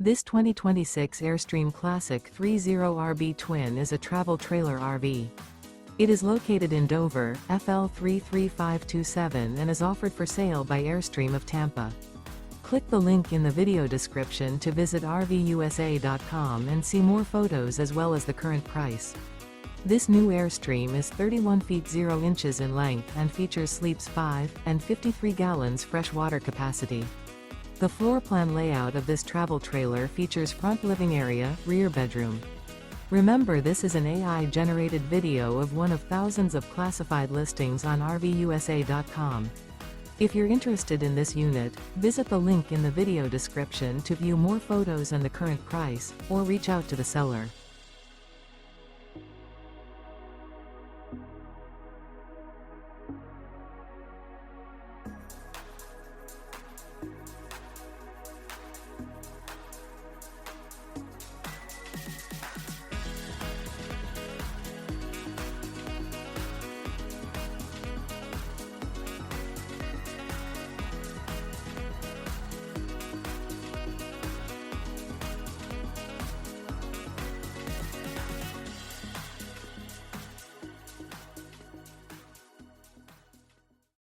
This 2026 Airstream Classic 30RB Twin is a travel trailer RV. It is located in Dover, FL 33527 and is offered for sale by Airstream of Tampa. Click the link in the video description to visit RVUSA.com and see more photos as well as the current price. This new Airstream is 31 feet 0 inches in length and features sleeps 5 and 53 gallons fresh water capacity. The floor plan layout of this travel trailer features front living area, rear bedroom. Remember, this is an AI-generated video of one of thousands of classified listings on RVUSA.com. If you're interested in this unit, visit the link in the video description to view more photos and the current price, or reach out to the seller.